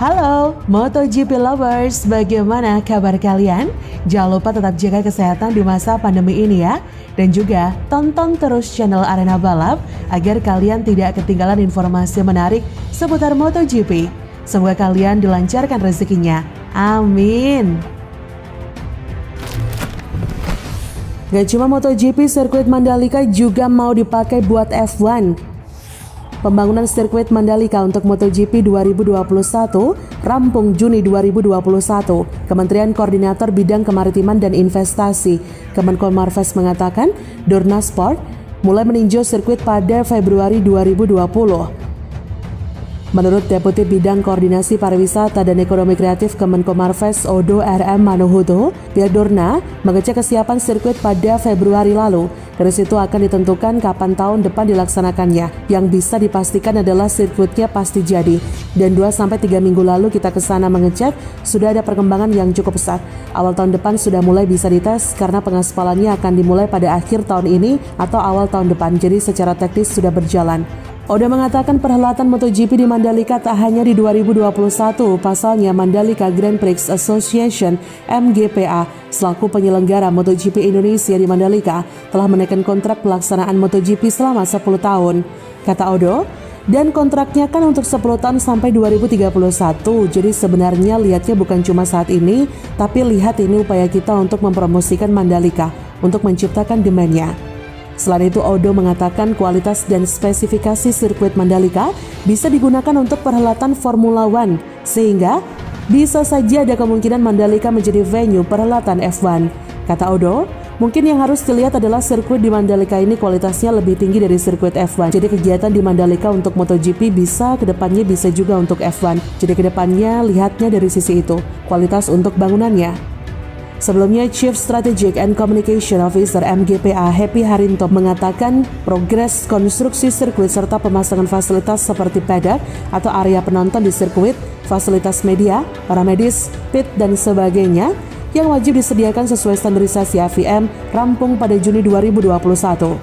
Halo MotoGP lovers, bagaimana kabar kalian? Jangan lupa tetap jaga kesehatan di masa pandemi ini ya. Dan juga tonton terus channel Arena Balap agar kalian tidak ketinggalan informasi menarik seputar MotoGP. Semoga kalian dilancarkan rezekinya. Amin. Gak cuma MotoGP, sirkuit Mandalika juga mau dipakai buat F1. Pembangunan sirkuit Mandalika untuk MotoGP 2021 rampung Juni 2021. Kementerian Koordinator Bidang Kemaritiman dan Investasi Kemenko Marves mengatakan Dorna Sport mulai meninjau sirkuit pada Februari 2020. Menurut Deputi Bidang Koordinasi Pariwisata dan Ekonomi Kreatif Kemenko Marves Odo RM Manuhuto, pihak Dorna mengecek kesiapan sirkuit pada Februari lalu. Dari situ akan ditentukan kapan tahun depan dilaksanakannya. Yang bisa dipastikan adalah sirkuitnya pasti jadi. Dan 2-3 minggu lalu kita ke sana mengecek, sudah ada perkembangan yang cukup pesat. Awal tahun depan sudah mulai bisa dites karena pengaspalannya akan dimulai pada akhir tahun ini atau awal tahun depan. Jadi secara teknis sudah berjalan. Oda mengatakan perhelatan MotoGP di Mandalika tak hanya di 2021, pasalnya Mandalika Grand Prix Association (MGPA) selaku penyelenggara MotoGP Indonesia di Mandalika telah menaikkan kontrak pelaksanaan MotoGP selama 10 tahun. Kata Odo, dan kontraknya kan untuk 10 tahun sampai 2031, jadi sebenarnya lihatnya bukan cuma saat ini, tapi lihat ini upaya kita untuk mempromosikan Mandalika, untuk menciptakan demand-nya. Selain itu, Odo mengatakan kualitas dan spesifikasi sirkuit Mandalika bisa digunakan untuk perhelatan Formula One, sehingga bisa saja ada kemungkinan Mandalika menjadi venue perhelatan F1. Kata Odo, mungkin yang harus dilihat adalah sirkuit di Mandalika ini kualitasnya lebih tinggi dari sirkuit F1. Jadi kegiatan di Mandalika untuk MotoGP bisa, kedepannya bisa juga untuk F1. Jadi kedepannya lihatnya dari sisi itu, kualitas untuk bangunannya. Sebelumnya, Chief Strategic and Communication Officer MGPA Happy Harinto mengatakan progres konstruksi sirkuit serta pemasangan fasilitas seperti paddock atau area penonton di sirkuit, fasilitas media, para medis, pit dan sebagainya yang wajib disediakan sesuai standarisasi AVM rampung pada Juni 2021.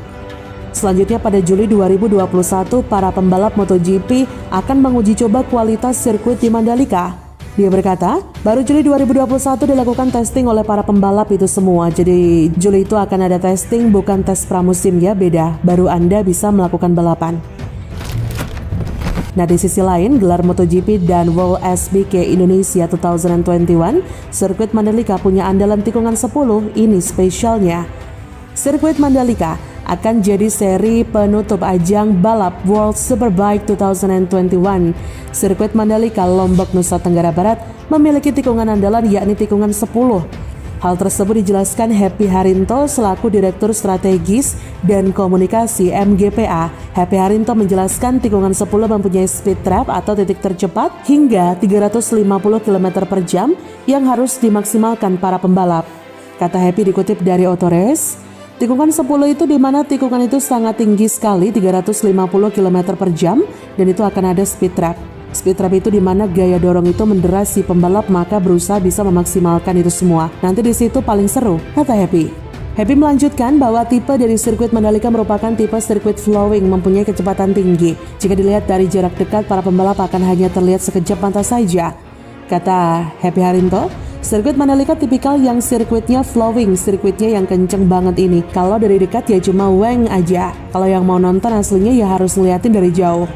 Selanjutnya pada Juli 2021, para pembalap MotoGP akan menguji coba kualitas sirkuit di Mandalika. Dia berkata, baru Juli 2021 dilakukan testing oleh para pembalap itu semua. Jadi Juli itu akan ada testing, bukan tes pramusim ya, beda. Baru Anda bisa melakukan balapan. Nah, di sisi lain, gelar MotoGP dan World SBK Indonesia 2021, sirkuit Mandalika punya andalan tikungan 10, ini spesialnya. Sirkuit Mandalika akan jadi seri penutup ajang balap World Superbike 2021. Sirkuit Mandalika, Lombok, Nusa Tenggara Barat memiliki tikungan andalan yakni tikungan 10. Hal tersebut dijelaskan Happy Harinto selaku Direktur Strategis dan Komunikasi MGPA. Happy Harinto menjelaskan tikungan 10 mempunyai speed trap atau titik tercepat hingga 350 km per jam yang harus dimaksimalkan para pembalap. Kata Happy dikutip dari Autorace, tikungan 10 itu di mana tikungan itu sangat tinggi sekali, 350 km per jam, dan itu akan ada speed trap. Speed trap itu di mana gaya dorong itu mendera si pembalap, maka berusaha bisa memaksimalkan itu semua. Nanti di situ paling seru, kata Happy. Happy melanjutkan bahwa tipe dari sirkuit Mandalika merupakan tipe sirkuit flowing, mempunyai kecepatan tinggi. Jika dilihat dari jarak dekat, para pembalap akan hanya terlihat sekejap mata saja. Kata Happy Harinto, sirkuit Mandalika tipikal yang sirkuitnya flowing, sirkuitnya yang kenceng banget ini. Kalau dari dekat ya cuma weng aja. Kalau yang mau nonton aslinya ya harus ngeliatin dari jauh.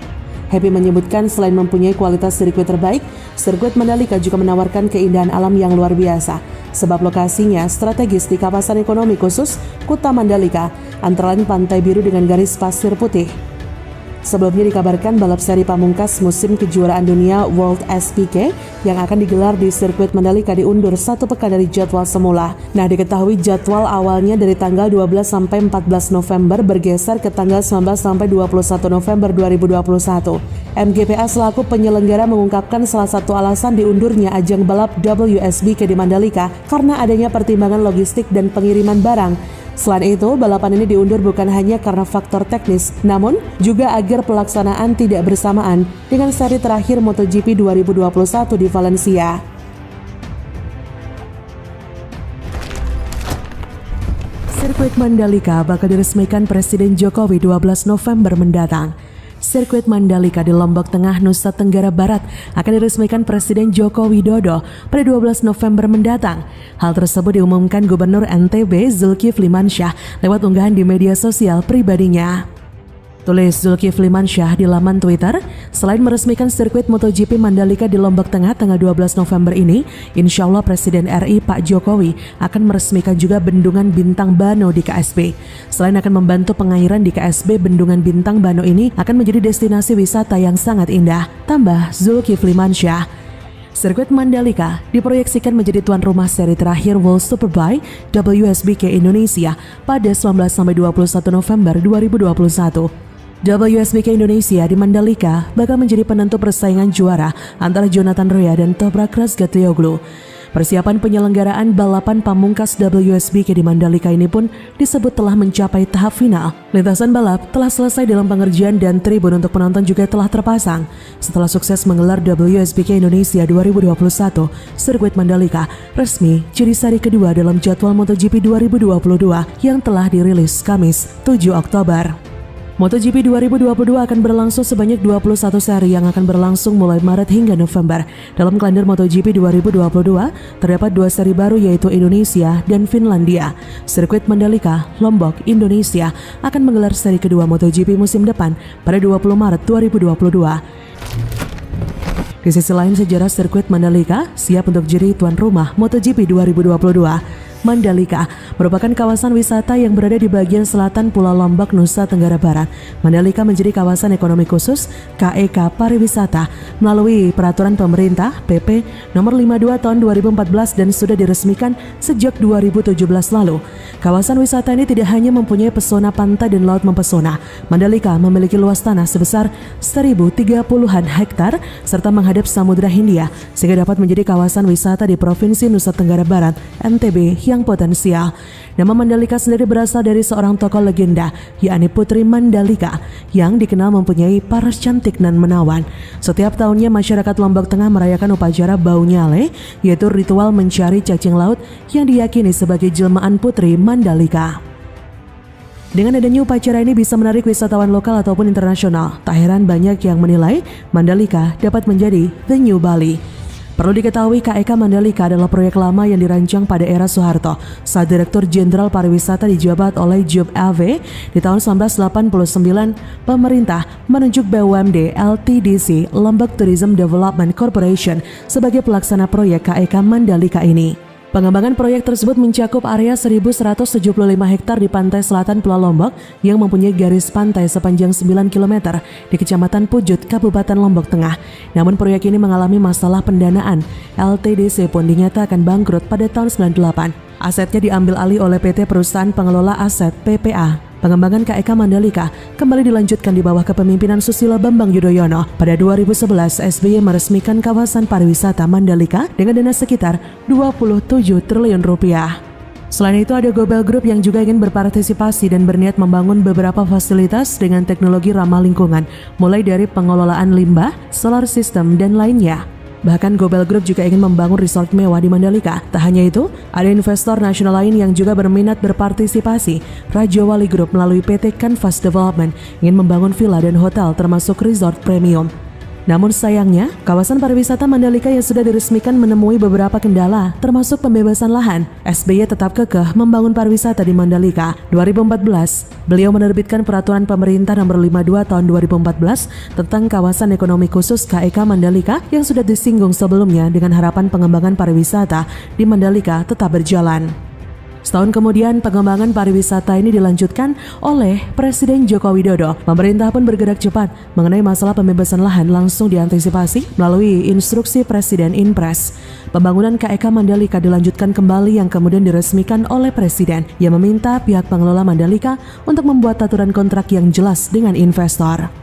Happy menyebutkan selain mempunyai kualitas sirkuit terbaik, sirkuit Mandalika juga menawarkan keindahan alam yang luar biasa. Sebab lokasinya strategis di kawasan ekonomi khusus Kuta Mandalika, antara lain Pantai Biru dengan garis pasir putih. Sebelumnya dikabarkan balap seri pamungkas musim kejuaraan dunia World SBK yang akan digelar di sirkuit Mandalika diundur 1 pekan dari jadwal semula. Nah, diketahui jadwal awalnya dari tanggal 12 sampai 14 November bergeser ke tanggal 19 sampai 21 November 2021. MGPA selaku penyelenggara mengungkapkan salah satu alasan diundurnya ajang balap WSBK di Mandalika karena adanya pertimbangan logistik dan pengiriman barang. Selain itu, balapan ini diundur bukan hanya karena faktor teknis, namun juga agar pelaksanaan tidak bersamaan dengan seri terakhir MotoGP 2021 di Valencia. Sirkuit Mandalika bakal diresmikan Presiden Jokowi 12 November mendatang. Sirkuit Mandalika di Lombok Tengah, Nusa Tenggara Barat akan diresmikan Presiden Joko Widodo pada 12 November mendatang. Hal tersebut diumumkan Gubernur NTB Zulkifli Mansyah lewat unggahan di media sosial pribadinya. Tulis Zulkifli Mansyah di laman Twitter, selain meresmikan sirkuit MotoGP Mandalika di Lombok Tengah tanggal 12 November ini, insya Allah Presiden RI Pak Jokowi akan meresmikan juga Bendungan Bintang Bano di KSB. Selain akan membantu pengairan di KSB, Bendungan Bintang Bano ini akan menjadi destinasi wisata yang sangat indah, tambah Zulkifli Mansyah. Sirkuit Mandalika diproyeksikan menjadi tuan rumah seri terakhir World Superbike WSBK Indonesia pada 19-21 November 2021. WSBK Indonesia di Mandalika bakal menjadi penentu persaingan juara antara Jonathan Rea dan Toprak Razgatlioglu. Persiapan penyelenggaraan balapan pamungkas WSBK di Mandalika ini pun disebut telah mencapai tahap final. Lintasan balap telah selesai dalam pengerjaan dan tribun untuk penonton juga telah terpasang. Setelah sukses menggelar WSBK Indonesia 2021, sirkuit Mandalika resmi jadi seri kedua dalam jadwal MotoGP 2022 yang telah dirilis Kamis 7 Oktober. MotoGP 2022 akan berlangsung sebanyak 21 seri yang akan berlangsung mulai Maret hingga November. Dalam kalender MotoGP 2022, terdapat 2 seri baru yaitu Indonesia dan Finlandia. Sirkuit Mandalika, Lombok, Indonesia akan menggelar seri kedua MotoGP musim depan pada 20 Maret 2022. Di sisi lain, sejarah sirkuit Mandalika siap untuk jadi tuan rumah MotoGP 2022. Mandalika merupakan kawasan wisata yang berada di bagian selatan Pulau Lombok, Nusa Tenggara Barat. Mandalika menjadi kawasan ekonomi khusus KEK pariwisata melalui peraturan pemerintah PP nomor 52 tahun 2014 dan sudah diresmikan sejak 2017 lalu. Kawasan wisata ini tidak hanya mempunyai pesona pantai dan laut mempesona. Mandalika memiliki luas tanah sebesar 1.030-an hektar serta menghadap Samudra Hindia sehingga dapat menjadi kawasan wisata di Provinsi Nusa Tenggara Barat (NTB) yang potensial. Nama Mandalika sendiri berasal dari seorang tokoh legenda, yakni Putri Mandalika, yang dikenal mempunyai paras cantik dan menawan. Setiap tahunnya masyarakat Lombok Tengah merayakan upacara Bau Nyale, yaitu ritual mencari cacing laut yang diyakini sebagai jelmaan Putri Mandalika. Dengan adanya upacara ini bisa menarik wisatawan lokal ataupun internasional. Tak heran banyak yang menilai Mandalika dapat menjadi the new Bali. Perlu diketahui KEK Mandalika adalah proyek lama yang dirancang pada era Soeharto saat Direktur Jenderal Pariwisata dijabat oleh Job LV di tahun 1989. Pemerintah menunjuk BUMD LTDC Lombok Tourism Development Corporation sebagai pelaksana proyek KEK Mandalika ini. Pengembangan proyek tersebut mencakup area 1.175 hektar di pantai selatan Pulau Lombok yang mempunyai garis pantai sepanjang 9 km di Kecamatan Pujut, Kabupaten Lombok Tengah. Namun proyek ini mengalami masalah pendanaan. LTDC pun dinyatakan bangkrut pada tahun 98. Asetnya diambil alih oleh PT Perusahaan Pengelola Aset PPA. Pengembangan KEK Mandalika kembali dilanjutkan di bawah kepemimpinan Susilo Bambang Yudhoyono. Pada 2011, SBY meresmikan kawasan pariwisata Mandalika dengan dana sekitar 27 triliun rupiah. Selain itu ada Gobel Group yang juga ingin berpartisipasi dan berniat membangun beberapa fasilitas dengan teknologi ramah lingkungan, mulai dari pengelolaan limbah, solar system, dan lainnya. Bahkan Gobel Group juga ingin membangun resort mewah di Mandalika. Tak hanya itu, ada investor nasional lain yang juga berminat berpartisipasi. Raja Wali Group melalui PT Canvas Development ingin membangun villa dan hotel termasuk resort premium. Namun sayangnya, kawasan pariwisata Mandalika yang sudah diresmikan menemui beberapa kendala, termasuk pembebasan lahan. SBY tetap kekeh membangun pariwisata di Mandalika. 2014, beliau menerbitkan peraturan pemerintah nomor 52 tahun 2014 tentang kawasan ekonomi khusus KEK Mandalika yang sudah disinggung sebelumnya dengan harapan pengembangan pariwisata di Mandalika tetap berjalan. Setahun kemudian, pengembangan pariwisata ini dilanjutkan oleh Presiden Joko Widodo. Pemerintah pun bergerak cepat mengenai masalah pembebasan lahan langsung diantisipasi melalui instruksi Presiden Inpres. Pembangunan KEK Mandalika dilanjutkan kembali yang kemudian diresmikan oleh Presiden yang meminta pihak pengelola Mandalika untuk membuat aturan kontrak yang jelas dengan investor.